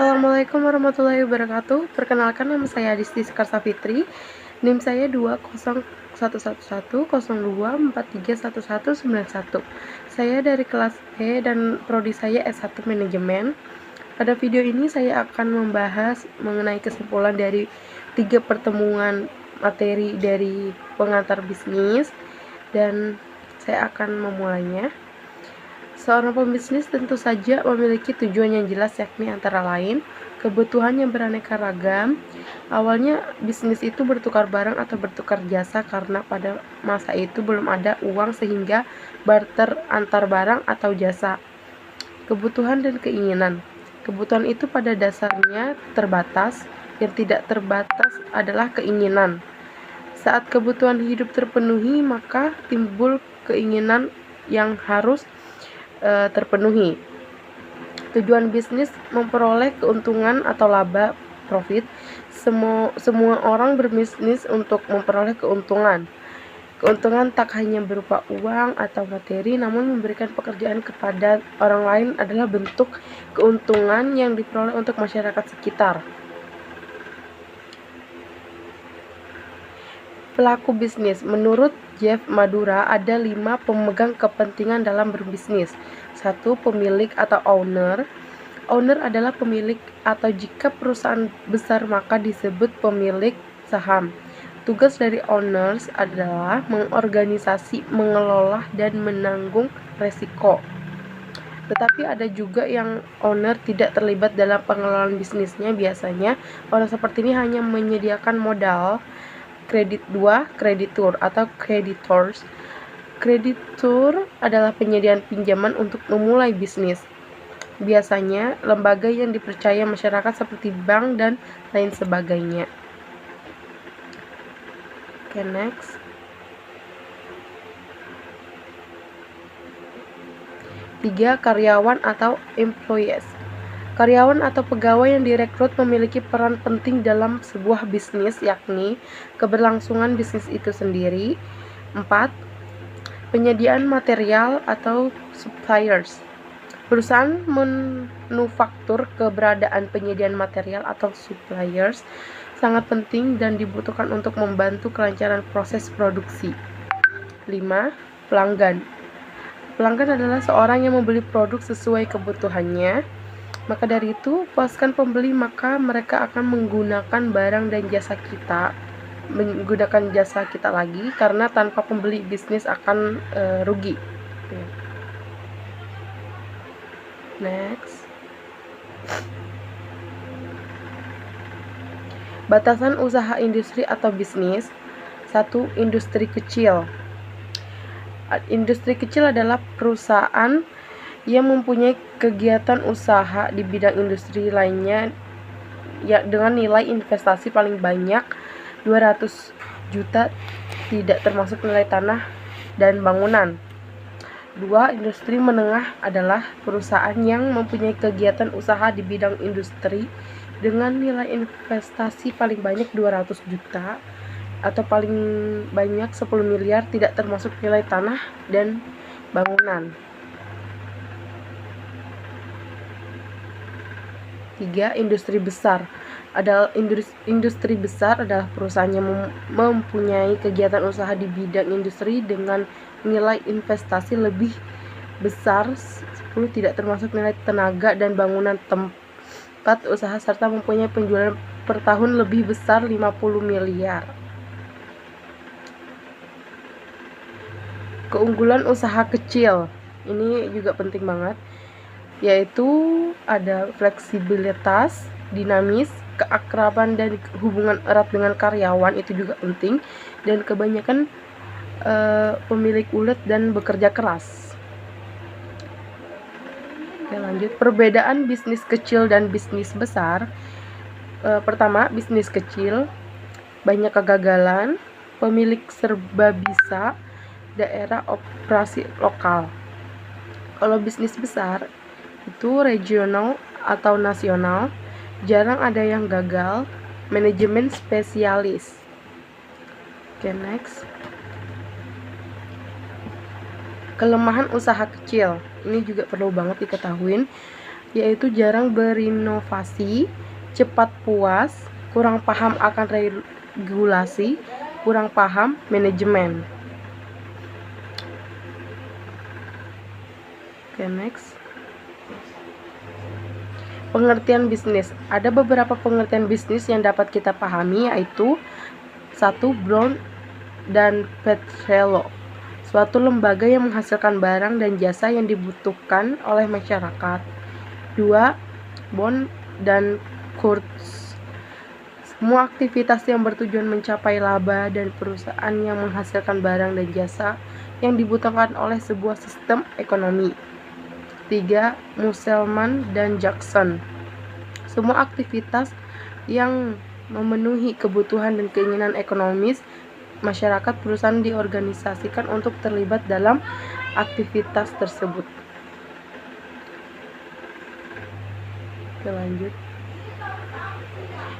Assalamualaikum warahmatullahi wabarakatuh. Perkenalkan, nama saya Adisti Sekarsa Fitri. NIM saya 2011102431191. Saya dari kelas E dan prodi saya S1 Manajemen. Pada video ini saya akan membahas mengenai kesimpulan dari 3 pertemuan materi dari pengantar bisnis, dan saya akan memulainya. Seorang pembisnis tentu saja memiliki tujuan yang jelas, yakni antara lain kebutuhan yang beraneka ragam. Awalnya bisnis itu bertukar barang atau bertukar jasa karena pada masa itu belum ada uang sehingga barter antar barang atau jasa. Kebutuhan dan keinginan. Kebutuhan itu pada dasarnya terbatas, yang tidak terbatas adalah keinginan. Saat kebutuhan hidup terpenuhi, maka timbul keinginan yang harus terpenuhi. Tujuan bisnis memperoleh keuntungan atau laba, profit. Semua orang berbisnis untuk memperoleh keuntungan. Keuntungan tak hanya berupa uang atau materi, namun memberikan pekerjaan kepada orang lain adalah bentuk keuntungan yang diperoleh untuk masyarakat sekitar. Pelaku bisnis. Menurut Jeff Madura, ada 5 pemegang kepentingan dalam berbisnis. 1. Pemilik atau owner. Owner adalah pemilik, atau jika perusahaan besar maka disebut pemilik saham. Tugas dari owners adalah mengorganisasi, mengelola, dan menanggung resiko. Tetapi ada juga yang owner tidak terlibat dalam pengelolaan bisnisnya. Biasanya orang seperti ini hanya menyediakan modal. 2. Kreditur atau creditors. Kreditur adalah penyediaan pinjaman untuk memulai bisnis. Biasanya lembaga yang dipercaya masyarakat seperti bank dan lain sebagainya. Oke, next. 3. Karyawan atau employees. Karyawan atau pegawai yang direkrut memiliki peran penting dalam sebuah bisnis, yakni keberlangsungan bisnis itu sendiri. 4. Penyediaan material atau suppliers. Perusahaan manufaktur, keberadaan penyediaan material atau suppliers sangat penting dan dibutuhkan untuk membantu kelancaran proses produksi. 5. Pelanggan. Pelanggan adalah seorang yang membeli produk sesuai kebutuhannya. Maka dari itu, puaskan pembeli, maka mereka akan menggunakan barang dan jasa kita, menggunakan jasa kita lagi, karena tanpa pembeli bisnis akan rugi. Next. Batasan usaha industri atau bisnis. 1. Industri kecil. Industri kecil adalah perusahaan yang mempunyai kegiatan usaha di bidang industri lainnya dengan nilai investasi paling banyak 200 juta, tidak termasuk nilai tanah dan bangunan. 2. Industri menengah adalah perusahaan yang mempunyai kegiatan usaha di bidang industri dengan nilai investasi paling banyak 200 juta atau paling banyak 10 miliar, tidak termasuk nilai tanah dan bangunan. 3. Industri besar. Industri besar adalah perusahaan yang mempunyai kegiatan usaha di bidang industri dengan nilai investasi lebih besar 10, tidak termasuk nilai tenaga dan bangunan tempat usaha, serta mempunyai penjualan per tahun lebih besar 50 miliar. Keunggulan usaha kecil. Ini juga penting banget, yaitu ada fleksibilitas, dinamis, keakraban dan hubungan erat dengan karyawan, itu juga penting, dan kebanyakan pemilik ulet dan bekerja keras. Oke, lanjut. Perbedaan bisnis kecil dan bisnis besar. Pertama, bisnis kecil banyak kegagalan, pemilik serba bisa, daerah operasi lokal. Kalau bisnis besar itu regional atau nasional, jarang ada yang gagal, manajemen spesialis. Oke, next. Kelemahan usaha kecil. Ini juga perlu banget diketahui. yaitu jarang berinovasi, cepat puas, kurang paham akan regulasi, kurang paham manajemen. Oke, next. Pengertian bisnis. Ada beberapa pengertian bisnis yang dapat kita pahami, yaitu 1. Brown dan Petrello, suatu lembaga yang menghasilkan barang dan jasa yang dibutuhkan oleh masyarakat. 2. Bond dan Kurtz, semua aktivitas yang bertujuan mencapai laba dan perusahaan yang menghasilkan barang dan jasa yang dibutuhkan oleh sebuah sistem ekonomi. 3. Musselman dan Jackson, semua aktivitas yang memenuhi kebutuhan dan keinginan ekonomis masyarakat perusahaan diorganisasikan untuk terlibat dalam aktivitas tersebut. Oke, lanjut.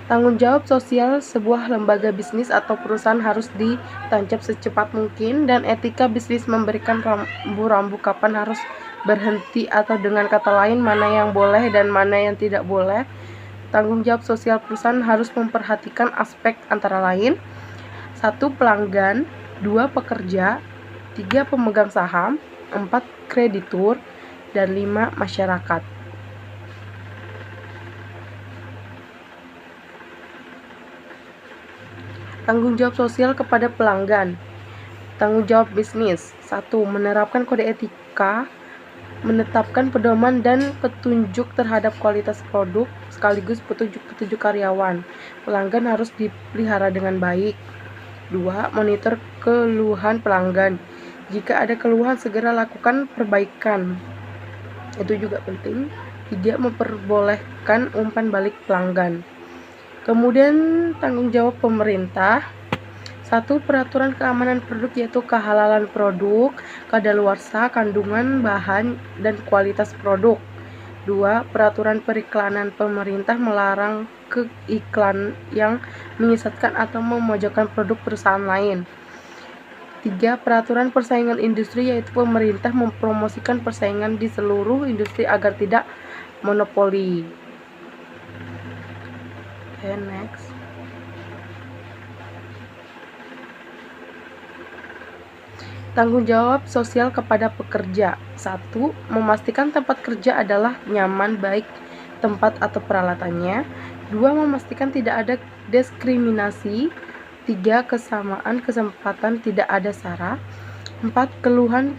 Tanggung jawab sosial sebuah lembaga bisnis atau perusahaan harus ditancap secepat mungkin, dan etika bisnis memberikan rambu-rambu kapan harus berhenti, atau dengan kata lain mana yang boleh dan mana yang tidak boleh. Tanggung jawab sosial perusahaan harus memperhatikan aspek antara lain: 1. Pelanggan, 2. Pekerja, 3. Pemegang saham, 4. Kreditur, dan 5. Masyarakat. Tanggung jawab sosial kepada pelanggan. Tanggung jawab bisnis. 1. Menerapkan kode etika, menetapkan pedoman dan petunjuk terhadap kualitas produk, sekaligus petunjuk-petunjuk karyawan. Pelanggan harus dipelihara dengan baik. 2. Monitor keluhan pelanggan. Jika ada keluhan, segera lakukan perbaikan. Itu juga penting. 3. Memperbolehkan umpan balik pelanggan. Kemudian tanggung jawab pemerintah. 1. Peraturan keamanan produk, yaitu kehalalan produk, kadaluarsa, kandungan bahan, dan kualitas produk. 2. Peraturan periklanan, pemerintah melarang keiklan yang menyesatkan atau memojokkan produk perusahaan lain. 3. Peraturan persaingan industri, yaitu pemerintah mempromosikan persaingan di seluruh industri agar tidak monopoli. Okay, next. Tanggung jawab sosial kepada pekerja. 1. Memastikan tempat kerja adalah nyaman, baik tempat atau peralatannya. 2. Memastikan tidak ada diskriminasi. 3. Kesamaan kesempatan, tidak ada sara. 4. Keluhan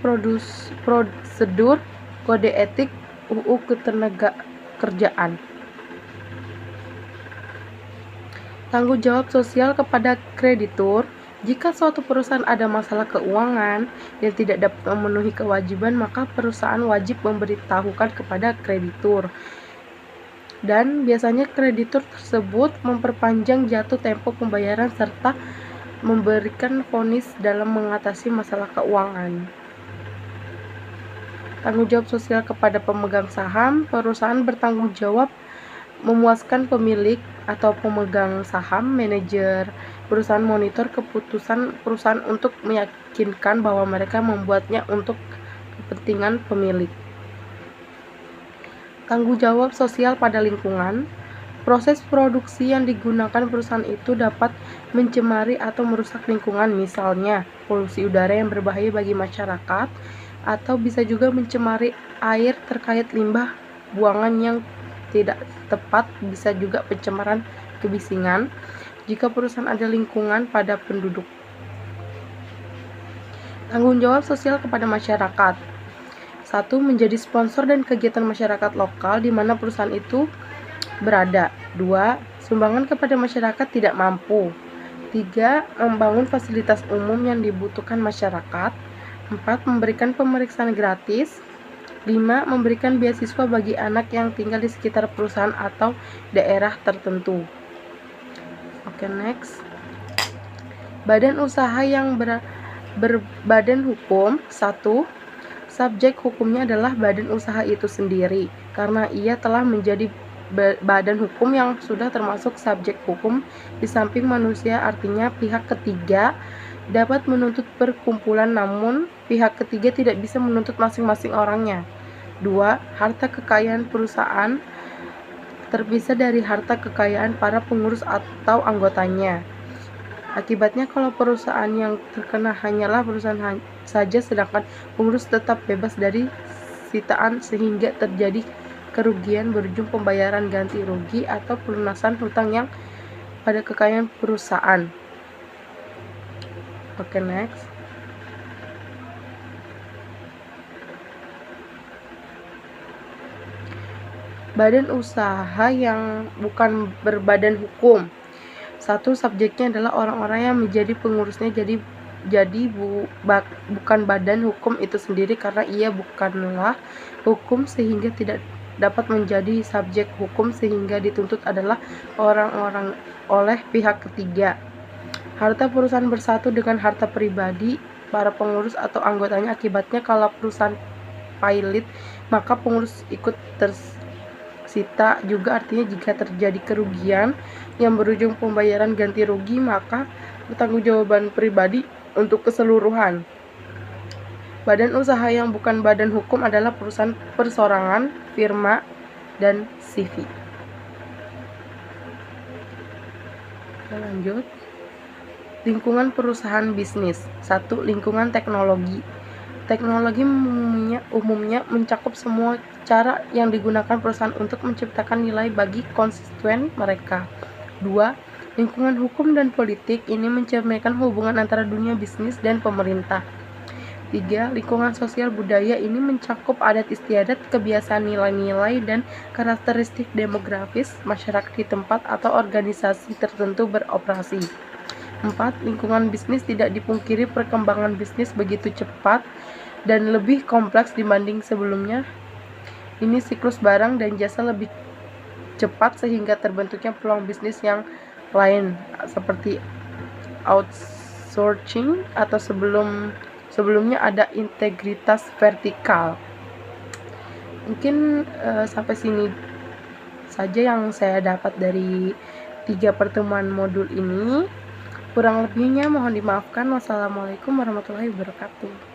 prosedur, kode etik, UU Ketenagakerjaan. Tanggung jawab sosial kepada kreditur. Jika suatu perusahaan ada masalah keuangan dan tidak dapat memenuhi kewajiban, maka perusahaan wajib memberitahukan kepada kreditur. Dan biasanya kreditur tersebut memperpanjang jatuh tempo pembayaran serta memberikan vonis dalam mengatasi masalah keuangan. Tanggung jawab sosial kepada pemegang saham. Perusahaan bertanggung jawab memuaskan pemilik atau pemegang saham, manajer perusahaan monitor keputusan perusahaan untuk meyakinkan bahwa mereka membuatnya untuk kepentingan pemilik. Tanggung jawab sosial pada lingkungan. Proses produksi yang digunakan perusahaan itu dapat mencemari atau merusak lingkungan, misalnya polusi udara yang berbahaya bagi masyarakat, atau bisa juga mencemari air terkait limbah buangan yang tidak tepat, bisa juga pencemaran kebisingan jika perusahaan ada lingkungan pada penduduk. Tanggung jawab sosial kepada masyarakat. 1. Menjadi sponsor dan kegiatan masyarakat lokal di mana perusahaan itu berada. 2. Sumbangan kepada masyarakat tidak mampu. 3. Membangun fasilitas umum yang dibutuhkan masyarakat. 4. Memberikan pemeriksaan gratis. 5. Memberikan beasiswa bagi anak yang tinggal di sekitar perusahaan atau daerah tertentu. Oke, next. Badan usaha yang berbadan hukum. 1. Subjek hukumnya adalah badan usaha itu sendiri, karena ia telah menjadi badan hukum yang sudah termasuk subjek hukum di samping manusia, artinya pihak ketiga dapat menuntut perkumpulan, namun pihak ketiga tidak bisa menuntut masing-masing orangnya. 2. Harta kekayaan perusahaan terpisah dari harta kekayaan para pengurus atau anggotanya. Akibatnya kalau perusahaan yang terkena hanyalah perusahaan saja, sedangkan pengurus tetap bebas dari sitaan sehingga terjadi kerugian berujung pembayaran ganti rugi atau pelunasan hutang yang pada kekayaan perusahaan. Oke, next. Badan usaha yang bukan berbadan hukum. 1. Subjeknya adalah orang-orang yang menjadi pengurusnya bukan badan hukum itu sendiri karena ia bukanlah hukum sehingga tidak dapat menjadi subjek hukum sehingga dituntut adalah orang-orang oleh pihak ketiga. Harta perusahaan bersatu dengan harta pribadi para pengurus atau anggotanya. Akibatnya kalau perusahaan pailit maka pengurus ikut tersita juga. Artinya jika terjadi kerugian yang berujung pembayaran ganti rugi maka pertanggungjawaban pribadi untuk keseluruhan. Badan usaha yang bukan badan hukum adalah perusahaan perseorangan, firma, dan CV. Kita lanjut. Lingkungan perusahaan bisnis. 1. Lingkungan teknologi. Teknologi umumnya mencakup semua cara yang digunakan perusahaan untuk menciptakan nilai bagi konstituen mereka. 2. Lingkungan hukum dan politik. Ini mencerminkan hubungan antara dunia bisnis dan pemerintah. 3. Lingkungan sosial budaya. Ini mencakup adat istiadat, kebiasaan, nilai-nilai, dan karakteristik demografis masyarakat di tempat atau organisasi tertentu beroperasi. 4. Lingkungan bisnis. Tidak dipungkiri perkembangan bisnis begitu cepat dan lebih kompleks dibanding sebelumnya. Ini siklus barang dan jasa lebih cepat sehingga terbentuknya peluang bisnis yang lain seperti outsourcing atau sebelumnya ada integritas vertikal. Mungkin sampai sini saja yang saya dapat dari 3 pertemuan modul ini. Kurang lebihnya mohon dimaafkan. Wassalamualaikum warahmatullahi wabarakatuh.